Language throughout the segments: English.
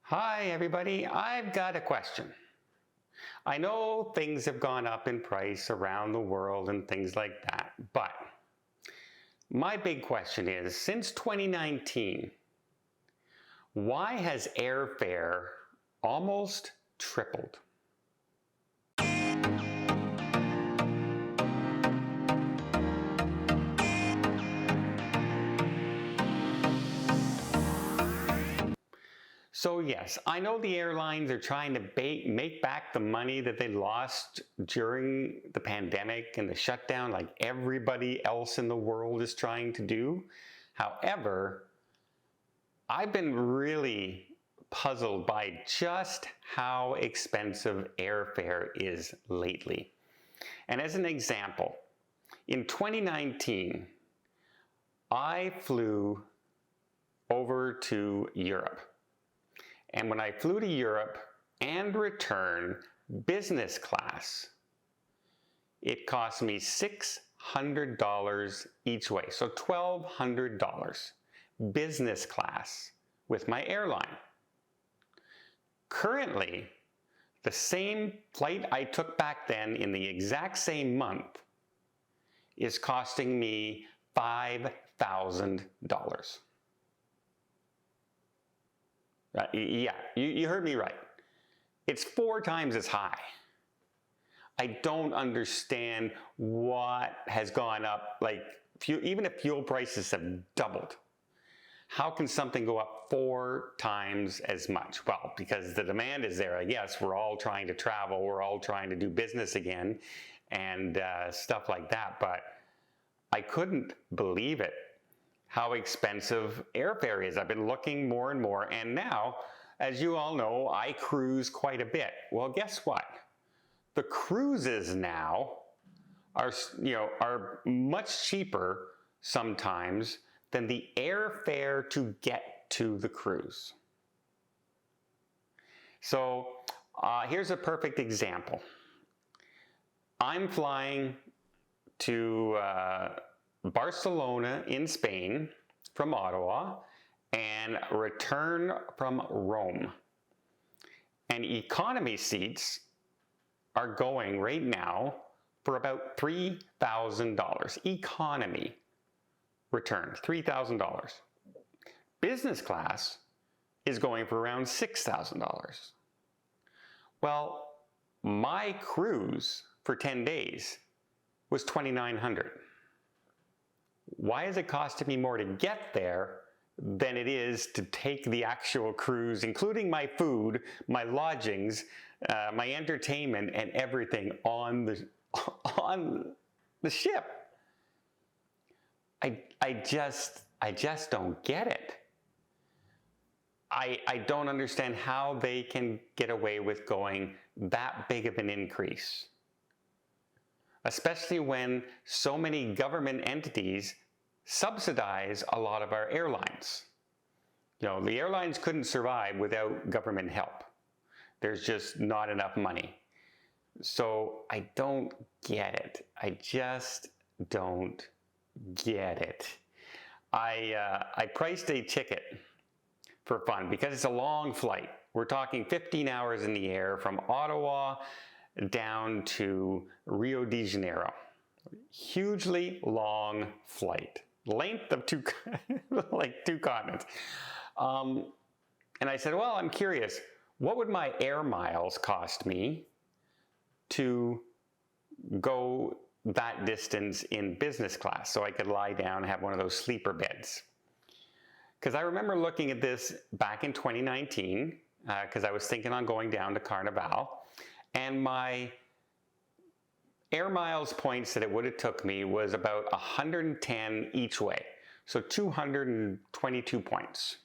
Hi, everybody. I've got a question. I know things have gone up in price around the world and things like that, but my big question is, since 2019, why has airfare almost tripled? So yes, I know the airlines are trying to make back the money that they lost during the pandemic and the shutdown, like everybody else in the world is trying to do. However, I've been really puzzled by just how expensive airfare is lately. And as an example, in 2019, I flew over to Europe. And when I flew to Europe and returned business class, it cost me $600 each way. So $1,200 business class with my airline. Currently, the same flight I took back then in the exact same month is costing me $5,000. Yeah, you heard me right. It's 4 times as high. I don't understand what has gone up, like even if fuel prices have doubled. How can something go up 4 times as much? Well, because the demand is there, I guess. We're all trying to travel, we're all trying to do business again and stuff like that, but I couldn't believe it. How expensive airfare is. I've been looking more and more, and now, as you all know, I cruise quite a bit. Well, guess what? The cruises now are much cheaper sometimes than the airfare to get to the cruise. So here's a perfect example. I'm flying to Barcelona in Spain from Ottawa and return from Rome. And economy seats are going right now for about $3,000. Economy return, $3,000. Business class is going for around $6,000. Well, my cruise for 10 days was $2,900. Why is it costing me more to get there than it is to take the actual cruise, including my food, my lodgings, my entertainment, and everything on the ship? I just don't get it. I don't understand how they can get away with going that big of an increase, especially when so many government entities subsidize a lot of our airlines. You know, the airlines couldn't survive without government help. There's just not enough money. So I don't get it. I just don't get it. I priced a ticket for fun because it's a long flight. We're talking 15 hours in the air from Ottawa down to Rio de Janeiro. Hugely long flight, length of like 2 continents. And I said, well, I'm curious, what would my air miles cost me to go that distance in business class so I could lie down and have one of those sleeper beds? Because I remember looking at this back in 2019, because I was thinking on going down to Carnival, and my air miles points that it would have took me was about 110 each way, so 222 points.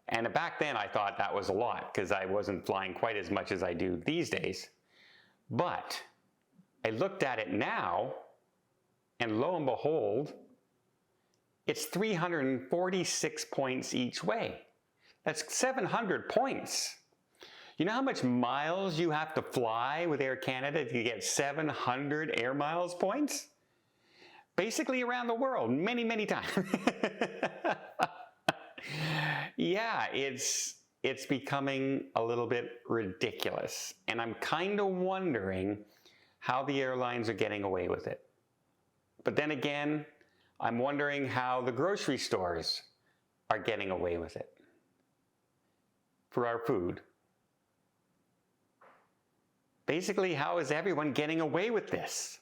And back then I thought that was a lot because I wasn't flying quite as much as I do these days. But I looked at it now, and lo and behold, it's 346 points each way. That's 700 points. You know how much miles you have to fly with Air Canada to get 700 air miles points? Basically around the world, many, many times. Yeah, it's it's becoming a little bit ridiculous. And I'm kind of wondering how the airlines are getting away with it. But then again, I'm wondering how the grocery stores are getting away with it for our food. Basically, how is everyone getting away with this?